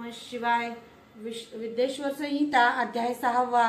नमः शिवाय। विद्येश्वर संहिता अध्याय 6वा।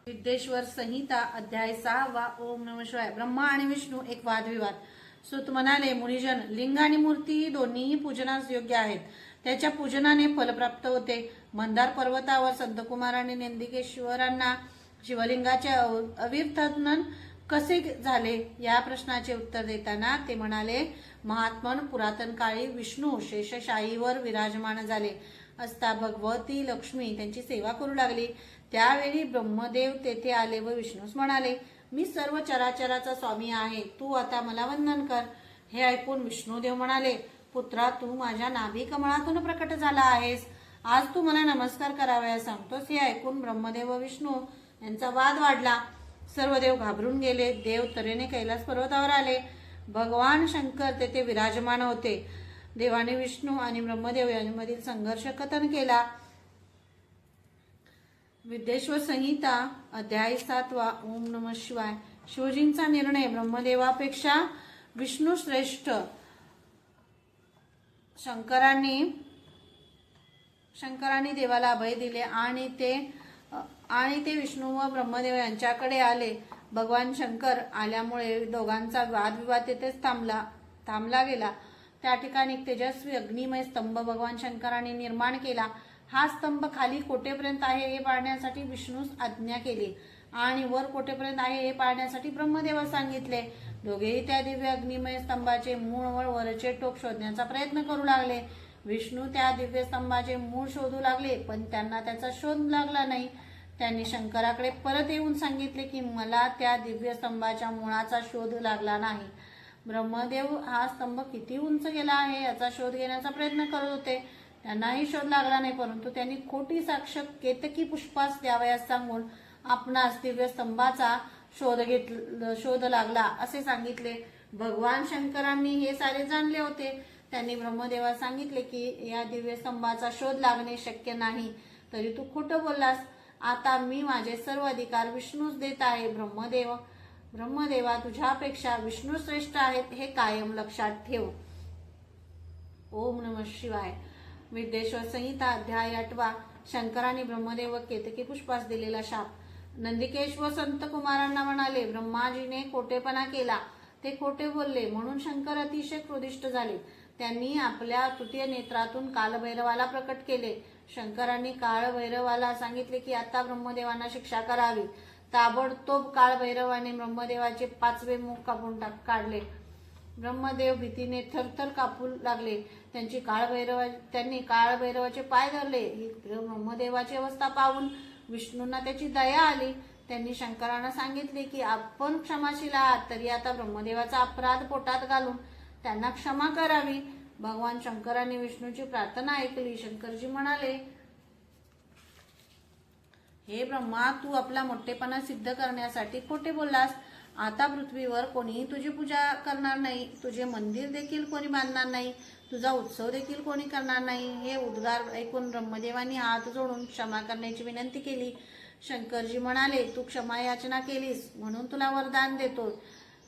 विद्येश्वर संहिता अध्याय 6वा। ओम नमः शिवाय। ब्रह्मा आणि विष्णू एक वादविवाद। सूत म्हणाले, मुनिजन, लिंग आणि मूर्ती दोन्हीही पूजनास योग्य आहेत, त्याच्या पूजनाने फल प्राप्त होते। मंदार पर्वतावर संतकुमारांनी नंदिकेश्वरांना शिवलिंगाचे अविर्तन कसे झाले या प्रश्नाचे उत्तर देताना ते म्हणाले, महात्मन, पुरातन काळी विष्णू शेषशाहीवर विराजमान झाले असता भगवती लक्ष्मी त्यांची सेवा करू लागली। त्यावेळी ब्रह्मदेव तेथे आले व विष्णूस म्हणाले, मी सर्व चराचराचा स्वामी आहे, तू आता मला वंदन कर। हे ऐकून विष्णुदेव म्हणाले, पुत्रा, तू माझ्या नाभी कमळातून प्रकट झाला आहेस, आज तू मला नमस्कार करावयास सांगतोस। हे ऐकून ब्रह्मदेव व विष्णू यांचा वाद वाढला। सर्व देव घाबरून गेले। देव तऱ्हेने कैलास पर्वतावर आले। भगवान शंकर तेथे विराजमान होते। देवाने विष्णू आणि ब्रह्मदेव यांमधील संघर्ष कथन केला। विद्येश्वर संहिता अध्याय 7वा। ओम नमः शिवाय। शिवजींचा निर्णय। ब्रह्मदेवापेक्षा विष्णू श्रेष्ठ। शंकरांनी देवाला अभय दिले आणि ते विष्णू व ब्रह्मदेव यांच्याकडे आले। भगवान शंकर आल्यामुळे दोघांचा वादविवाद तेथेच थांबला गेला। त्या ठिकाणी तेजस्वी अग्निमय स्तंभ भगवान शंकरांनी निर्माण केला। हा स्तंभ खाली कोठेपर्यंत आहे हे पाहण्यासाठी विष्णूस आज्ञा केली आणि वर कोठेपर्यंत आहे हे पाहण्यासाठी ब्रह्मदेवास सांगितले। दोघेही त्या दिव्य अग्निमय स्तंभाचे मूळ व वरचे टोक शोधण्याचा प्रयत्न करू लागले। विष्णू त्या दिव्य स्तंभाचे मूळ शोधू लागले, पण त्यांना त्याचा शोध लागला नाही। त्यांनी शंकराकडे परत येऊन सांगितले की मला त्या दिव्य स्तंभाच्या मुळाचा शोध लागला नाही। ब्रह्मदेव हा स्तंभ किती उंच गेला आहे याचा शोध घेण्याचा प्रयत्न करत होते। त्यांनाही शोध लागला नाही, परंतु त्यांनी खोटी साक्ष केतकी पुष्पास द्यावयास सांगून आपणास दिव्य स्तंभाचा शोध लागला असे सांगितले। भगवान शंकरांनी हे सारे जाणले होते। त्यांनी ब्रह्मदेवास सांगितले की या दिव्य स्तंभाचा शोध लागणे शक्य नाही, तरी तू खोटं बोललास। आता मी माझे सर्व अधिकार विष्णूस देत आहे। ब्रह्मदेवा, तुझ्यापेक्षा विष्णू श्रेष्ठ आहेत हे कायम लक्षात ठेव। ओम नमः शिवाय। विद्येश्वर संहिता अध्याय 8वा। शंकरांनी ब्रह्मदेव व केतकी पुष्पास दिलेला शाप। नंदिकेश्वर संत कुमारांना म्हणाले, ब्रह्माजीने खोटेपणा केला, ते खोटे बोलले म्हणून शंकर अतिशय क्रोधिष्ठ झाले। त्यांनी आपल्या तृतीय नेत्रातून कालभैरवाला प्रकट केले। शंकरांनी कालभैरवाला सांगितले की आता ब्रह्मदेवांना शिक्षा करावी। ताबडतोब कालभैरवाने ब्रह्मदेवाचे 5वे मुख कापून काढले। ब्रह्मदेव भीतीने थरथर कापू लागले। त्यांनी काळभैरवाचे पाय धरले। ही ब्रह्मदेवाची अवस्था पाहून विष्णूंना त्याची दया आली। त्यांनी शंकरांना सांगितले की आपण क्षमाशील आहात, तरी आता ब्रह्मदेवाचा अपराध पोटात घालून त्यांना क्षमा करावी। भगवान शंकरांनी विष्णूची प्रार्थना ऐकली। शंकरजी म्हणाले, हे ब्रह्मा, तू आपला मोठेपणा सिद्ध करण्यासाठी खोटे बोललास। आता पृथ्वीवर कोणीही तुझी पूजा करणार नाही, तुझे मंदिर देखील कोणी बांधणार नाही, तुझा उत्सव देखील कोणी करणार नाही। हे उद्गार ऐकून ब्रह्मदेवांनी हात जोडून क्षमा करण्याची विनंती केली। शंकरजी म्हणाले, तू क्षमा याचना केलीस म्हणून तुला वरदान देतो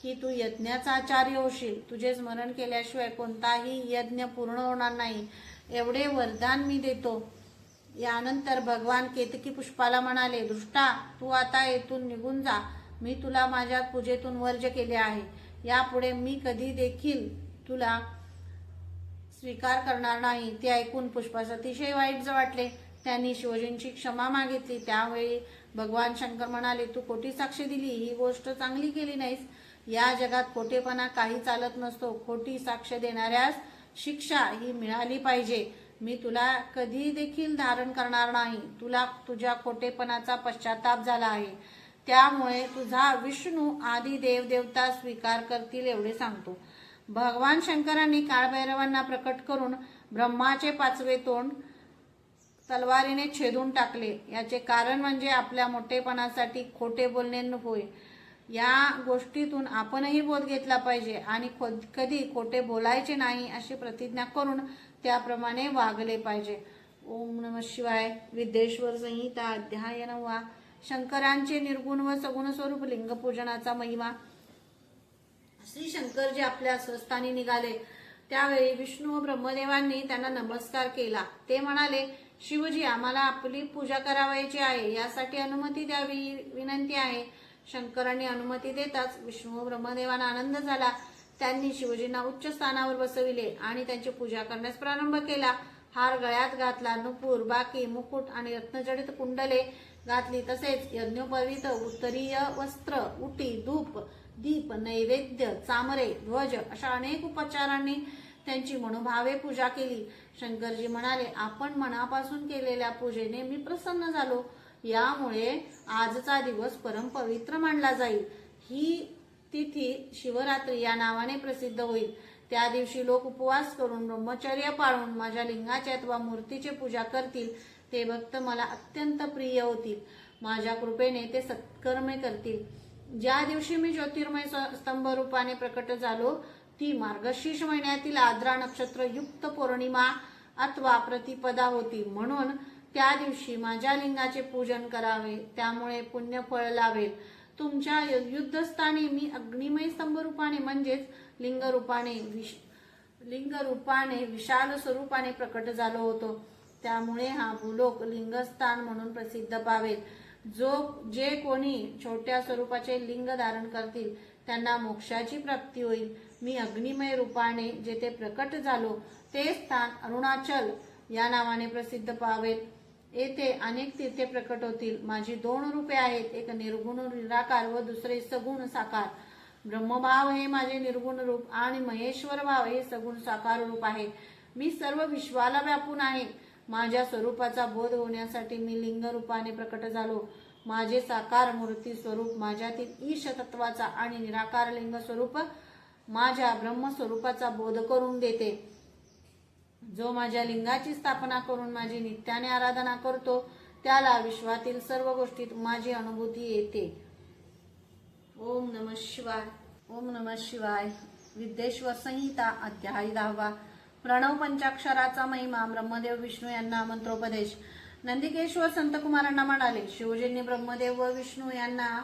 की तू यज्ञाचा आचार्य होशील। तुझे स्मरण केल्याशिवाय कोणताही यज्ञ पूर्ण होणार नाही, एवढे वरदान मी देतो। यानंतर भगवान केतकी पुष्पाला म्हणाले, दुष्टा, तू आता येथून निघून जा। मी तुला माझ्या पूजेतून वर्ज केले आहे। यापुढे मी कधी देखील तुला स्वीकार करणार नाही। ते ऐकून पुष्पास अतिशय वाईट वाटले। त्यांनी शिवजींची क्षमा मागितली। त्यावेळी भगवान शंकर म्हणाले, तू खोटी साक्ष दिली, ही गोष्ट चांगली केली नाहीस। या जगात खोटेपणा काही चालत नसतो। खोटी साक्ष देणाऱ्यास शिक्षा ही मिळाली पाहिजे। मी तुला कधी देखील धारण करणार नाही। तुला तुझ्या खोटेपणाचा पश्चाताप झाला आहे, त्यामुळे तुझा विष्णू आदी देवदेवता स्वीकार करतील एवढे सांगतो। भगवान शंकरांनी काळभैरवांना प्रकट करून ब्रह्माचे 5वे तोंड तलवारीने छेदून टाकले। याचे कारण म्हणजे आपल्या मोठेपणासाठी खोटे बोलणे होय। या गोष्टीतून आपणही बोध घेतला पाहिजे आणि कधी खोटे बोलायचे नाही अशी प्रतिज्ञा करून त्याप्रमाणे वागले पाहिजे। ओम नमः शिवाय। विद्येश्वर संहिता अध्याय 9वा। शंकरांचे निर्गुण व सगुण स्वरूप लिंगपूजनाचा महिमा। श्री शंकर जे आपल्या स्वस्थानी निघाले त्यावेळी विष्णू व ब्रह्मदेवांनी त्यांना नमस्कार केला। ते म्हणाले, शिवजी, आम्हाला आपली पूजा करावयाची आहे, यासाठी अनुमती द्यावी विनंती आहे. शंकरांनी अनुमती देताच विष्णू व ब्रह्मदेवांना आनंद झाला. त्यांनी शिवजींना उच्च स्थानावर बसविले आणि त्यांची पूजा करण्यास प्रारंभ केला. हार गळ्यात घातला, नुपूर, बाकी, मुकुट आणि रत्नजडित कुंडले घातली. तसेच यज्ञोपवीत उत्तरीय वस्त्र, उटी, धूप, दीप, नैवेद्य, चामरे, ध्वज अशा अनेक उपचारांनी त्यांची मनोभावे पूजा केली. शंकरजी म्हणाले, आपण मनापासून केलेल्या पूजेने मी प्रसन्न झालो. यामुळे आजचा दिवस परमपवित्र मानला जाईल. ही तिथी शिवरात्री या नावाने प्रसिद्ध होईल. त्या दिवशी लोक उपवास करून ब्रह्मचर्य पाळून माझ्या लिंगाची अथवा मूर्तीची पूजा करतील. ते भक्त मला अत्यंत प्रिय होतील. माझ्या कृपेने ते सत्कर्मे करतील. ज्या दिवशी मी ज्योतिर्मय स्तंभ रूपाने प्रकट झालो ती मार्गशीर्ष महिन्यातील आद्रा नक्षत्र युक्त पौर्णिमा अथवा प्रतिपदा होती. म्हणून त्या दिवशी माझ्या लिंगाचे पूजन करावे, त्यामुळे पुण्यफळ लाभेल. तुमच्या युद्धस्थानी मी अग्निमय स्तंभ रूपाने म्हणजेच लिंग रूपाने विशाल स्वरूपाने प्रकट झालो होतो. त्यामुळे हा भूलोक लिंगस्थान म्हणून प्रसिद्ध पावेल. जे कोणी छोट्या स्वरूपाचे लिंग धारण करतील त्यांना मोक्षाची प्राप्ती होईल. मी अग्निमय रूपाने जेथे प्रकट झालो ते स्थान अरुणाचल या नावाने प्रसिद्ध पावेल. येथे अनेक तीर्थे प्रकट होतील. माझी 2 रूपे आहेत, एक निर्गुण निराकार व दुसरे सगुण साकार. ब्रह्मभाव हे माझे निर्गुण रूप आणि महेश्वर भाव हे सगुण साकार रूप आहे. मी सर्व विश्वाला व्यापून आहे. माझ्या स्वरूपाचा बोध होण्यासाठी मी लिंग रूपाने प्रकट झालो. माझे साकार मूर्ती स्वरूप माझ्यातील ईश तत्वाचा आणि निराकार लिंग स्वरूप माझ्या ब्रह्मस्वरूपाचा बोध करून देते. जो माझ्या लिंगाची स्थापना करून माझी नित्याने आराधना करतो त्याला विश्वातील सर्व गोष्टीत माझी अनुभूती येते. ओम नमः शिवाय. ओम नमः शिवाय. विद्येश्वर संहिता अध्याय 10. प्रणव पंचाक्षराचा महिमा. ब्रह्मदेव विष्णू यांना मंत्रोपदेश. नंदिकेश्वर संतकुमारांना म्हणाले, शिवजींनी ब्रह्मदेव व विष्णू यांना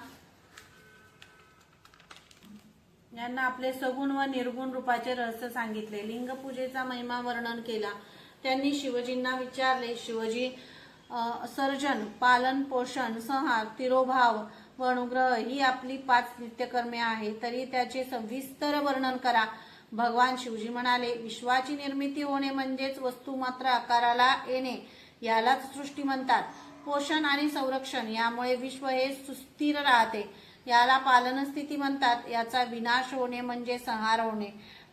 आपले सगुण व निर्गुण रूपाचे रहस्य सांगितले. लिंग पूजेचा महिमा वर्णन केला. त्यांनी शिवजींना विचारले, शिवजी, सर्जन, पालन, पोषण, संहार, तिरोभाव व अनुग्रह ही आपली 5 नित्यकर्मे आहे, तरी त्याचे सविस्तर वर्णन करा. भगवान शिवजी म्हणाले, विश्वाची निर्मिती होणे म्हणजेच वस्तू मात्र आकाराला येणे, यालाच सृष्टी म्हणतात. पोषण आणि संरक्षण यामुळे विश्व हे सुस्थिर राहते, याला पालन स्थिती म्हणतात. याचा विनाश होणे म्हणजे संहार होणे.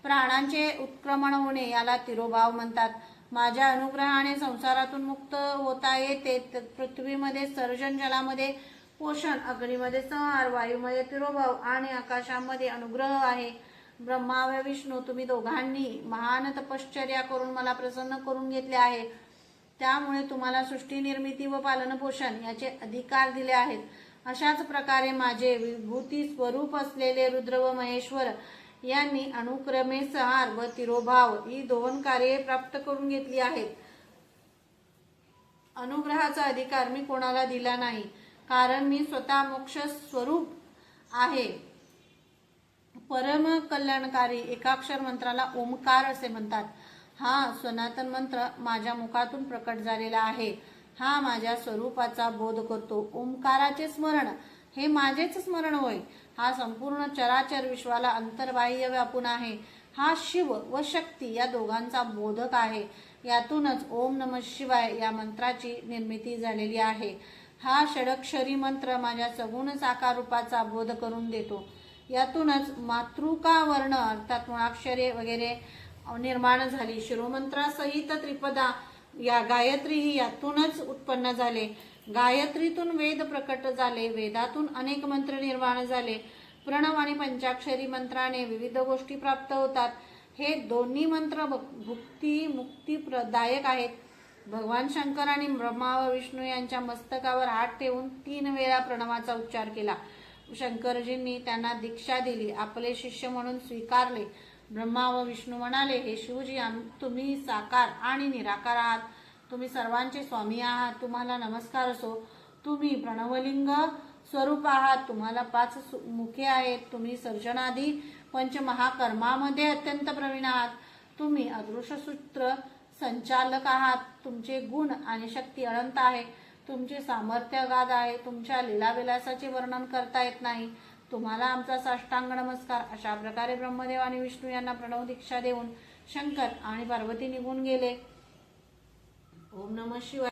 प्राणांचे उत्क्रमण होणे याला तिरोभाव म्हणतात. माझ्या अनुग्रहाने संसारातून मुक्त होता येते. पृथ्वीमध्ये सर्जन, जलामध्ये पोषण, अग्नीमध्ये संहार, वायूमध्ये तिरोभाव आणि आकाशामध्ये अनुग्रह आहे. ब्रह्मा व विष्णू तुम्ही दोघांनी महान तपश्चर्या करून मला प्रसन्न करून घेतले आहे. त्यामुळे तुम्हाला सृष्टी निर्मिती व पालन पोषण याचे अधिकार दिले आहेत. अशाच प्रकारे माझे विभूती स्वरूप असलेले रुद्र व महेश्वर यांनी अनुक्रमे संहार व तिरोभाव ही 2 कार्ये प्राप्त करून घेतली आहेत. अनुग्रहाचा अधिकार मी कोणाला दिला नाही, कारण मी स्वतः मोक्ष स्वरूप आहे. परम कल्याणकारी एकाक्षर मंत्राला ओमकार असे म्हणतात. हा सनातन मंत्र माझ्या मुखातून प्रकट झालेला आहे. हा माझ्या स्वरूपाचा बोध करतो. ओंकाराचे स्मरण हे माझेच स्मरण होय. हा संपूर्ण चराचर विश्वाला अंतर्बाह्य व्यापून आहे. हा शिव व शक्ती या दोघांचा बोधक आहे. यातूनच ओम नमः शिवाय या मंत्राची निर्मिती झालेली आहे. हा षडक्षरी मंत्र माझ्या सगुण साकार रूपाचा बोध करून देतो. यातूनच मातृका वर्ण अर्थात मुळाक्षरे वगैरे निर्माण झाली. शिरोमंत्रासहित त्रिपदा या गायत्री ही यातूनच उत्पन्न झाले. गायत्रीतून वेद प्रकट झाले. वेदातून अनेक मंत्र निर्माण झाले. प्रणव आणि पंचाक्षरी मंत्राने विविध गोष्टी प्राप्त होतात. हे दोन्ही मंत्र भुक्ती मुक्ती प्रदायक आहेत. भगवान शंकरांनी ब्रह्मा व विष्णू यांच्या मस्तकावर हात ठेवून 3 वेळा प्रणवाचा उच्चार केला. शंकरजींनी त्यांना दीक्षा दिली, आपले शिष्य म्हणून स्वीकारले. ब्रह्मा व विष्णू म्हणाले, हे शिवजी, तुम्ही साकार आणि निराकार आहात. तुम्ही सर्वांचे स्वामी आहात. तुम्हाला नमस्कार असो. तुम्ही प्रणवलिंग स्वरूप आहात. तुम्हाला 5 मुखे आहेत. तुम्ही सर्जनादी पंचमहाकर्मामध्ये अत्यंत प्रवीण आहात. तुम्ही अदृश्य सूत्र संचालक आहात. तुमचे गुण आणि शक्ती अनंत आहे. तुमचे सामर्थ्य गाद आहे. तुमच्या लीलाविलासाचे वर्णन करता येत नाही. तुम्हाला आमचा साष्टांग नमस्कार. अशा प्रकारे ब्रह्मदेव आणि विष्णू यांना प्रणव दीक्षा देऊन शंकर आणि पार्वती निघून गेले. ओम नमः शिवाय.